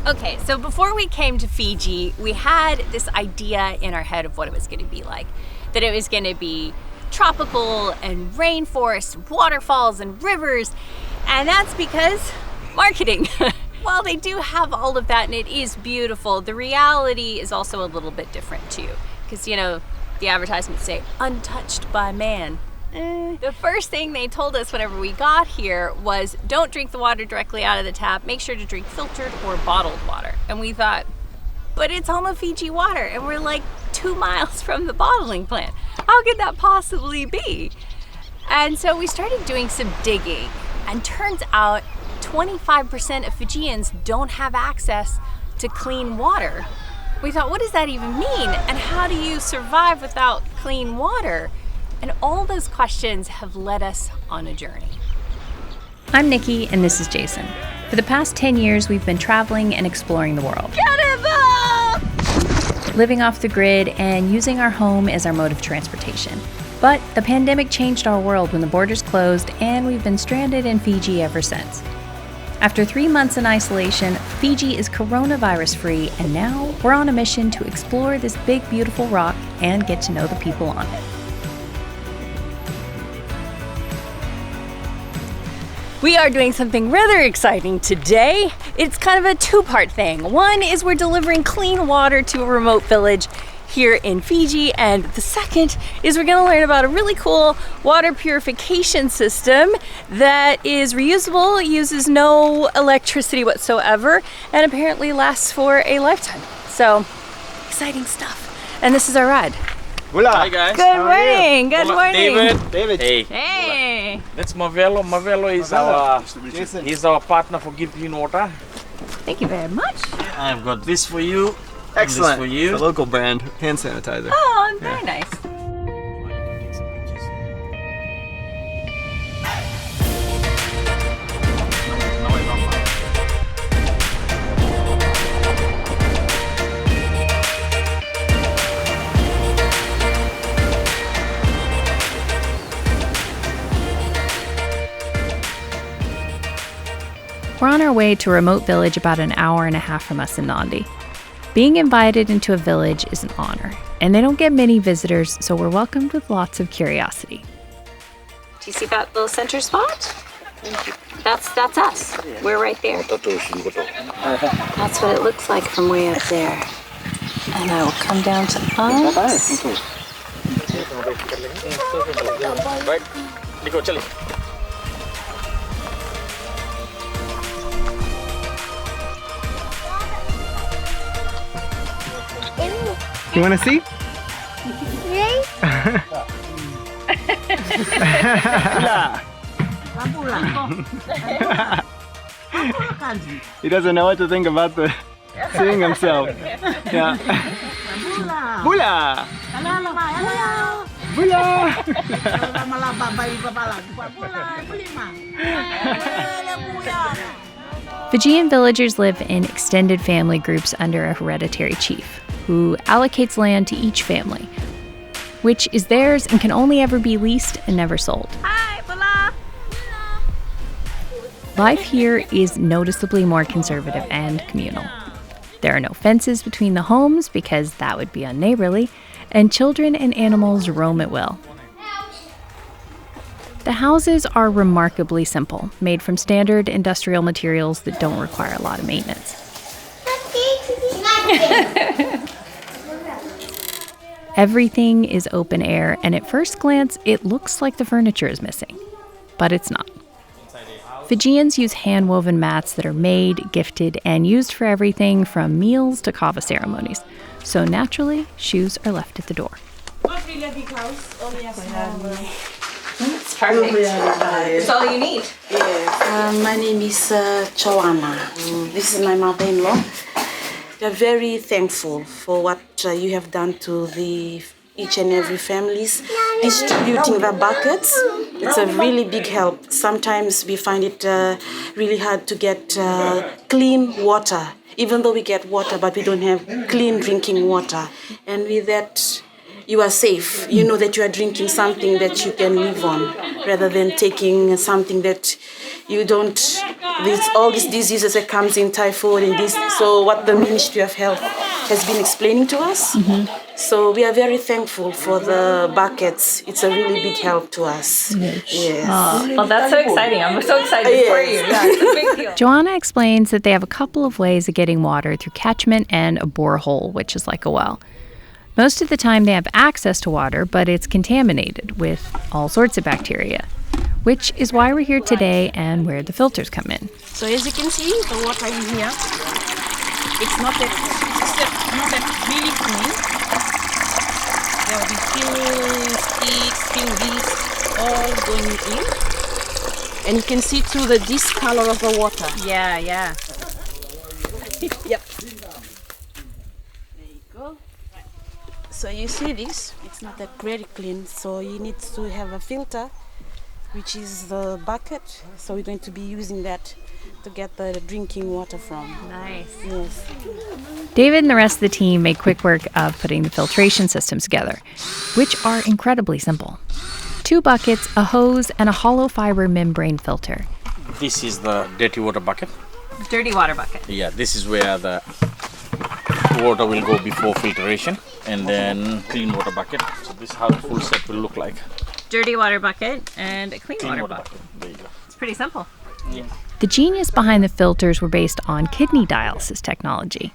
Okay, so before we came to Fiji, we had this idea in our head of what it was going to be like. That it was going to be tropical and rainforest, waterfalls and rivers. And that's because marketing. While they do have all of that and it is beautiful, the reality is also a little bit different too. Because, you know, the advertisements say, untouched by man. The first thing they told us whenever we got here was, don't drink the water directly out of the tap. Make sure to drink filtered or bottled water. And we thought, but it's home of Fiji water and we're like 2 miles from the bottling plant. How could that possibly be? And so we started doing some digging, and turns out 25% of Fijians don't have access to clean water. We thought, what does that even mean? And how do you survive without clean water? And all those questions have led us on a journey. I'm Nikki, and this is Jason. For the past 10 years, we've been traveling and exploring the world. Cannibal! Living off the grid and using our home as our mode of transportation. But the pandemic changed our world when the borders closed, and we've been stranded in Fiji ever since. After 3 months in isolation, Fiji is coronavirus-free, and now we're on a mission to explore this big, beautiful rock and get to know the people on it. We are doing something rather exciting today. It's kind of a two-part thing. One is we're delivering clean water to a remote village here in Fiji, and the second is we're going to learn about a really cool water purification system that is reusable, uses no electricity whatsoever, and apparently lasts for a lifetime. So, exciting stuff. And this is our ride. BULA. Hi guys. Good morning. Good morning. David. Hey. Hey. That's Mavelo. Mavelo is he's our partner for Give Clean Water. Thank you very much. I've got this for you. Excellent. This for you. The local brand hand sanitizer. Oh, very nice. We're on our way to a remote village about an hour and a half from us in Nandi. Being invited into a village is an honor, and they don't get many visitors, so we're welcomed with lots of curiosity. Do you see that little center spot? That's us. We're right there. That's what it looks like from way up there. And I will come down to us. You want to see? He doesn't know what to think about seeing himself. Yeah. BULA! BULA! Fijian villagers live in extended family groups under a hereditary chief, who allocates land to each family, which is theirs and can only ever be leased and never sold. Hi, BULA! Life here is noticeably more conservative and communal. There are no fences between the homes because that would be unneighborly, and children and animals roam at will. The houses are remarkably simple, made from standard industrial materials that don't require a lot of maintenance. Everything is open air, and at first glance, it looks like the furniture is missing, but it's not. Fijians use hand-woven mats that are made, gifted, and used for everything from meals to Kava ceremonies. So naturally, shoes are left at the door. It's perfect. It's all you need. Yes. My name is Choana. This is my mother-in-law. We are very thankful for what you have done to each and every families. Distributing the buckets, it's a really big help. Sometimes we find it really hard to get clean water. Even though we get water, but we don't have clean drinking water. And with that, you are safe. You know that you are drinking something that you can live on, rather than taking something that you don't all these diseases that comes in typhoid and this. So what the Ministry of Health has been explaining to us. So we are very thankful for the buckets. It's a really big help to us. Yes. Well, that's so exciting. I'm so excited for you. Yeah, it's a big deal. Joanna explains that they have a couple of ways of getting water through catchment and a borehole, which is like a well. Most of the time they have access to water, but it's contaminated with all sorts of bacteria, which is why we're here today and where the filters come in. So as you can see, the water in here, it's not that really clean. There will be sticks, all going in. And you can see through the discolor of the water. Yeah. Yep. There you go. So you see this, it's not that very clean, so you need to have a filter, which is the bucket. So we're going to be using that to get the drinking water from. Nice. Yes. David and the rest of the team make quick work of putting the filtration systems together, which are incredibly simple. 2 buckets, a hose, and a hollow fiber membrane filter. This is the dirty water bucket. Dirty water bucket. Yeah, this is where the water will go before filtration, and then clean water bucket. So this is how the full set will look like. Dirty water bucket and a clean water bucket. There you go. It's pretty simple. Yeah. The genius behind the filters were based on kidney dialysis technology.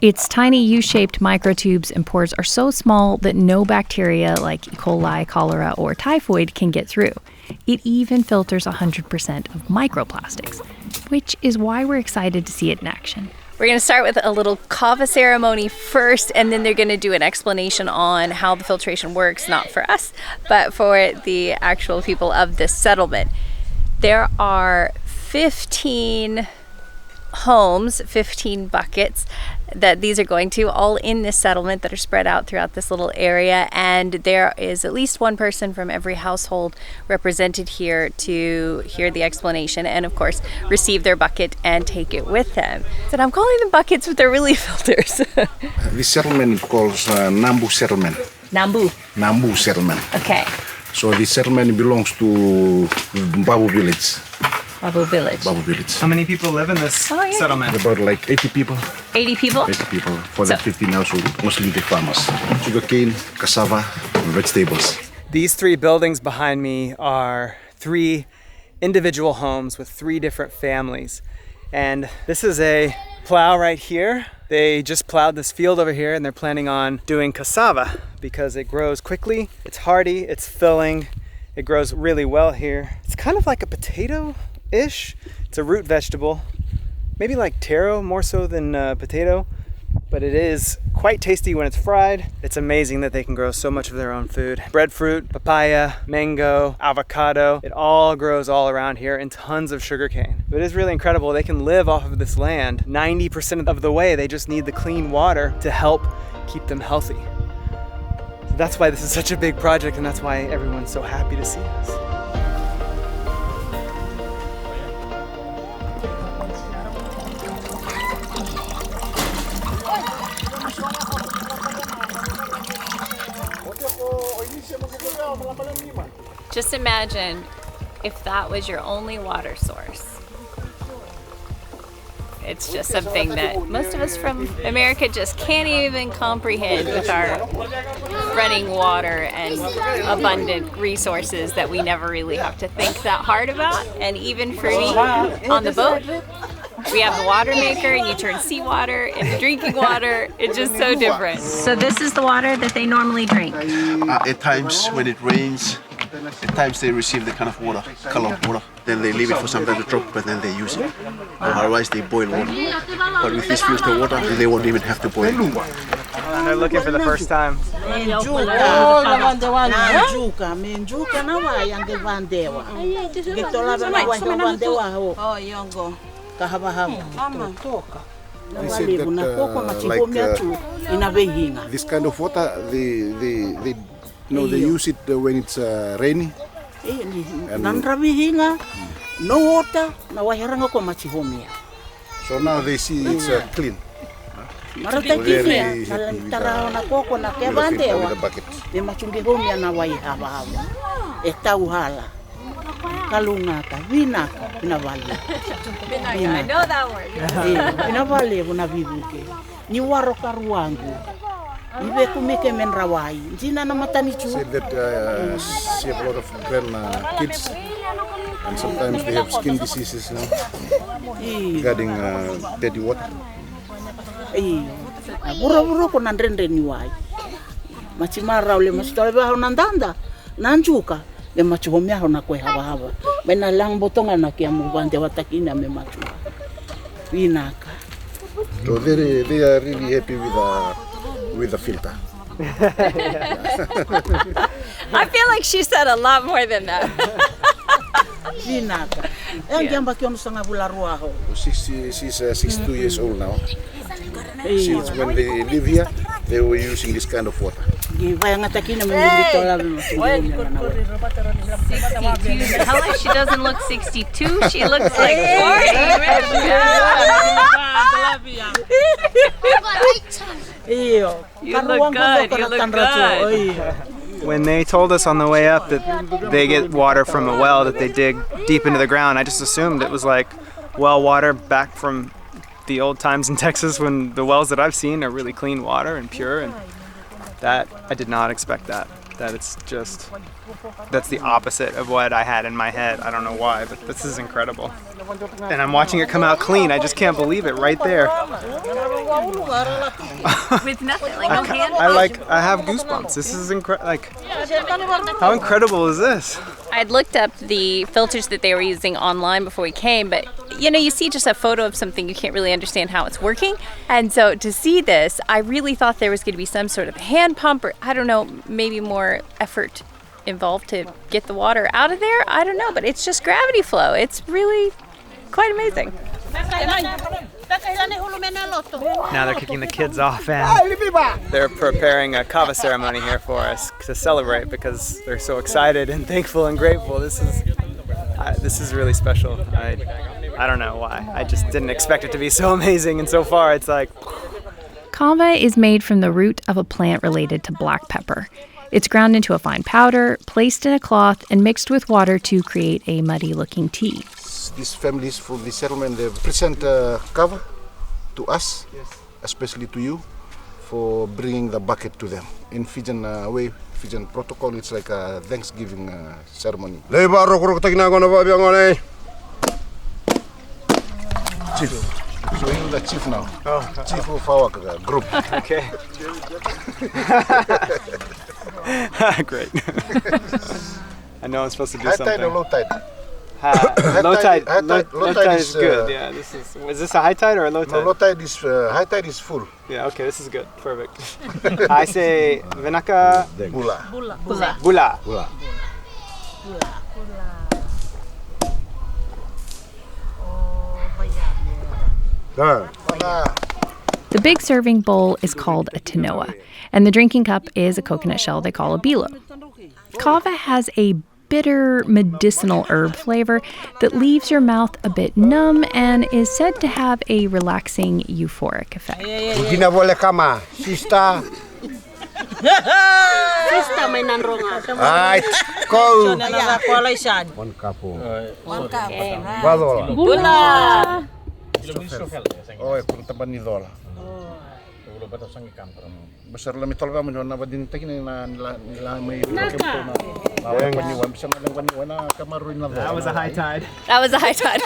Its tiny U-shaped microtubes and pores are so small that no bacteria like E. coli, cholera, or typhoid can get through. It even filters 100% of microplastics, which is why we're excited to see it in action. We're going to start with a little Kava ceremony first, and then they're going to do an explanation on how the filtration works, not for us, but for the actual people of this settlement. There are 15 homes, 15 buckets that these are going to, all in this settlement that are spread out throughout this little area, and there is at least one person from every household represented here to hear the explanation and of course receive their bucket and take it with them. And I'm calling them buckets, but they're really filters. This settlement calls Nambu settlement. Nambu settlement. Okay. So this settlement belongs to Babu village. Babu village. How many people live in this settlement? About like 80 people. 80 people? 80 people. For the 15 households, mostly the farmers. Sugarcane, cassava, and vegetables. These 3 buildings behind me are 3 individual homes with 3 different families. And this is a plow right here. They just plowed this field over here and they're planning on doing cassava because it grows quickly, it's hardy, it's filling, it grows really well here. It's kind of like a potato-ish. It's a root vegetable, maybe like taro more so than potato, but it is quite tasty when it's fried. It's amazing that they can grow so much of their own food. Breadfruit, papaya, mango, avocado, it all grows all around here, and tons of sugarcane. It is really incredible. They can live off of this land 90% of the way. They just need the clean water to help keep them healthy. So that's why this is such a big project, and that's why everyone's so happy to see us. Just imagine if that was your only water source. It's just something that most of us from America just can't even comprehend with our running water and abundant resources that we never really have to think that hard about. And even for me on the boat, we have the water maker and you turn seawater into drinking water. It's just so different. So this is the water that they normally drink. At times when it rains, at times they receive the kind of water, colored water. Then they leave it for some time to drop, but then they use it. Or otherwise they boil water. But with this filter water, they won't even have to boil. They're looking for the first time. They said that this kind of water, they use it when it's raining. No water, So now they see it's clean. With the bucket. kalungata, Vinaka, pinavali. I know that word. Pinavali vuna vivuke. Ni waro karuangu. Ibe kumike menrawai. Jina na matani chu. Say that she have a lot of grandkids, and sometimes they have skin diseases regarding dirty water. Buro ko nandrendeni wai. Machimara ule mastole ba nandanda. Nanjuka. Le machumia na kwe haba. Bena lang botonga na kia mubande watakina me machu. Vinaka. So they are really happy with the filter. I feel like she said a lot more than that. Vinaka. Jamba kionu sanga bularuaho. She's 62 years old now. Since when they live here, they were using this kind of water. 62. Tell her she doesn't look 62. She looks like 40. You look good. You look good. When they told us on the way up that they get water from a well that they dig deep into the ground, I just assumed it was like well water back from the old times in Texas when the wells that I've seen are really clean water and pure, and that I did not expect that. That it's just, that's the opposite of what I had in my head. I don't know why, but this is incredible. And I'm watching it come out clean. I just can't believe it right there. With nothing, like no hand. I have goosebumps. This is how incredible is this? I'd looked up the filters that they were using online before we came, but you see just a photo of something, you can't really understand how it's working. And so to see this, I really thought there was going to be some sort of hand pump or, I don't know, maybe more effort involved to get the water out of there. I don't know, but it's just gravity flow. It's really quite amazing. Now they're kicking the kids off and they're preparing a Kava ceremony here for us to celebrate because they're so excited and thankful and grateful. This is really special. I don't know why. I just didn't expect it to be so amazing, and so far it's like... Kava is made from the root of a plant related to black pepper. It's ground into a fine powder, placed in a cloth, and mixed with water to create a muddy-looking tea. These families from the settlement, they present Kava to us, especially to you, for bringing the bucket to them. In Fijian way, Fijian protocol, it's like a Thanksgiving ceremony. Chief. So you're the chief now. Oh. Chief of our group. Okay. Great. I know I'm supposed to do something. High tide or low tide? Low tide is good. Yeah, is this a high tide or a low tide? No, low tide is high tide is full. Yeah, okay, this is good. Perfect. I say Vinaka. BULA. BULA. The big serving bowl is called a tanoa, and the drinking cup is a coconut shell they call a BULA. Kava has a bitter medicinal herb flavor that leaves your mouth a bit numb and is said to have a relaxing euphoric effect. BULA! Oh, kung taban ni Dola. Besar lang mitol ba mo na badin takin na nila may kempo na. Paniwan bisa na lang paniwan na kamaroy na. That was a high tide. That was a high tide.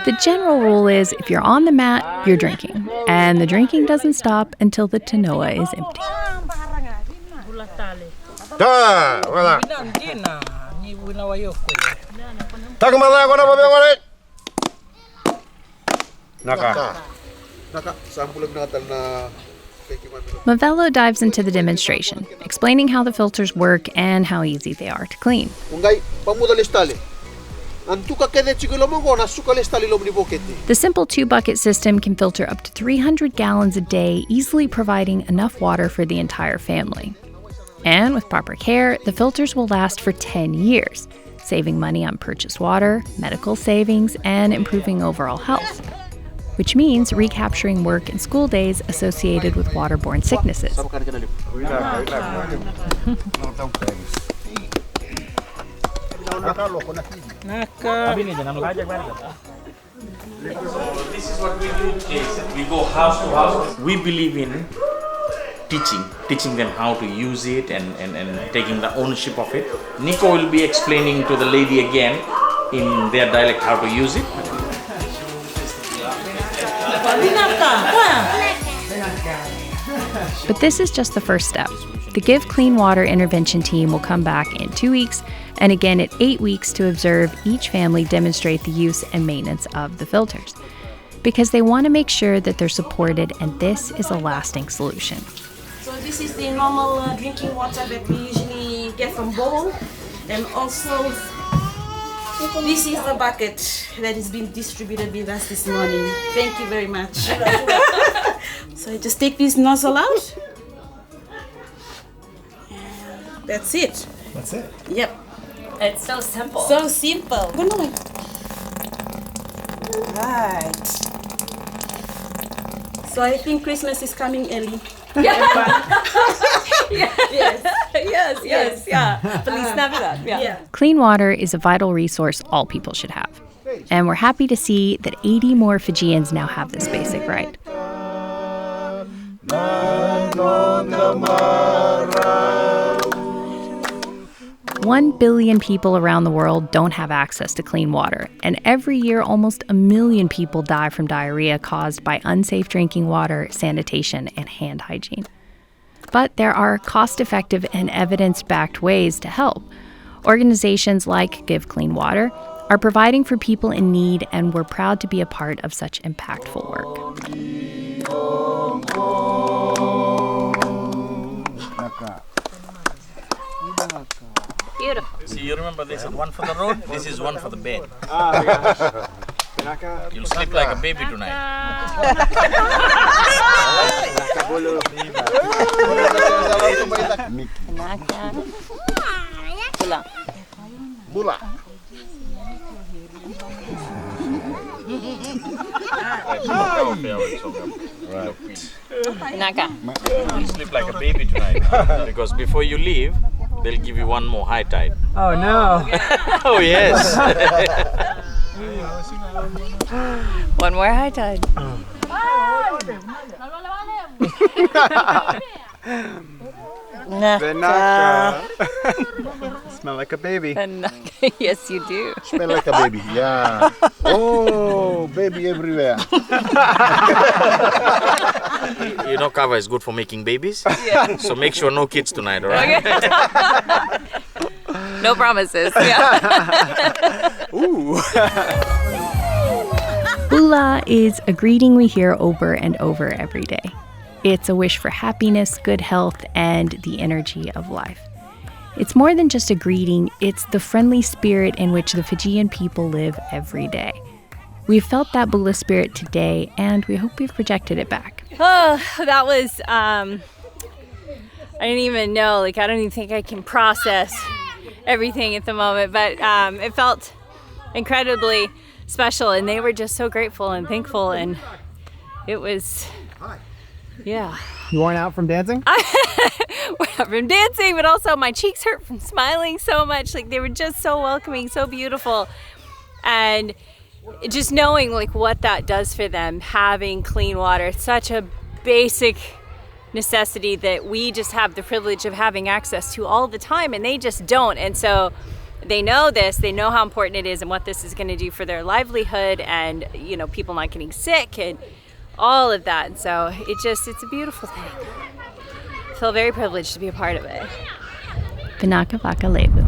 The general rule is if you're on the mat, you're drinking. And the drinking doesn't stop until the tanoa is empty. Mavello dives into the demonstration, explaining how the filters work and how easy they are to clean. The simple 2-bucket system can filter up to 300 gallons a day, easily providing enough water for the entire family. And with proper care, the filters will last for 10 years, saving money on purchased water, medical savings, and improving overall health, which means recapturing work and school days associated with waterborne sicknesses. This is what we do, Jason. We go house to house. We believe in teaching them how to use it and taking the ownership of it. Nico will be explaining to the lady again in their dialect how to use it. But this is just the first step. The Give Clean Water intervention team will come back in 2 weeks and again at 8 weeks to observe each family demonstrate the use and maintenance of the filters. Because they want to make sure that they're supported, and this is a lasting solution. So this is the normal drinking water that we usually get from bowl, and also this is the bucket that is being distributed with us this morning. Thank you very much. So I just take this nozzle out. And that's it. That's it. Yep. It's so simple. So simple. Right. So I think Christmas is coming early. Yes, yeah. Feliz Navidad. Yeah. Clean water is a vital resource all people should have. And we're happy to see that 80 more Fijians now have this basic right. 1 billion people around the world don't have access to clean water, and every year almost 1 million people die from diarrhea caused by unsafe drinking water, sanitation, and hand hygiene. But there are cost-effective and evidence-backed ways to help. Organizations like Give Clean Water are providing for people in need, and we're proud to be a part of such impactful work. Beautiful. See, you remember this is one for the road, this is one for the bed. You'll sleep like a baby tonight. BULA. Vinaka. You'll sleep like a baby tonight. Because before you leave, they'll give you one more high tide. Oh no. Oh yes. One more high tide. Vinaka. Smell like a baby. Vinaka. Yes, you do. Smell like a baby. Yeah. Oh, baby everywhere. You know Kava is good for making babies? Yeah. So make sure no kids tonight, alright? Okay. No promises. Yeah. Ooh. BULA is a greeting we hear over and over every day. It's a wish for happiness, good health, and the energy of life. It's more than just a greeting, it's the friendly spirit in which the Fijian people live every day. We've felt that BULA spirit today, and we hope we've projected it back. Oh, that was, I didn't even know, I don't even think I can process everything at the moment, but it felt incredibly special, and they were just so grateful and thankful, and it was, yeah. You worn out from dancing? From dancing, but also my cheeks hurt from smiling so much. They were just so welcoming, so beautiful, and just knowing what that does for them, having clean water. It's such a basic necessity that we just have the privilege of having access to all the time, and they just don't. And so they know this, they know how important it is and what this is going to do for their livelihood, and people not getting sick and all of that. And so it's a beautiful thing. I feel very privileged to be a part of it. Vinaka Vakalevu.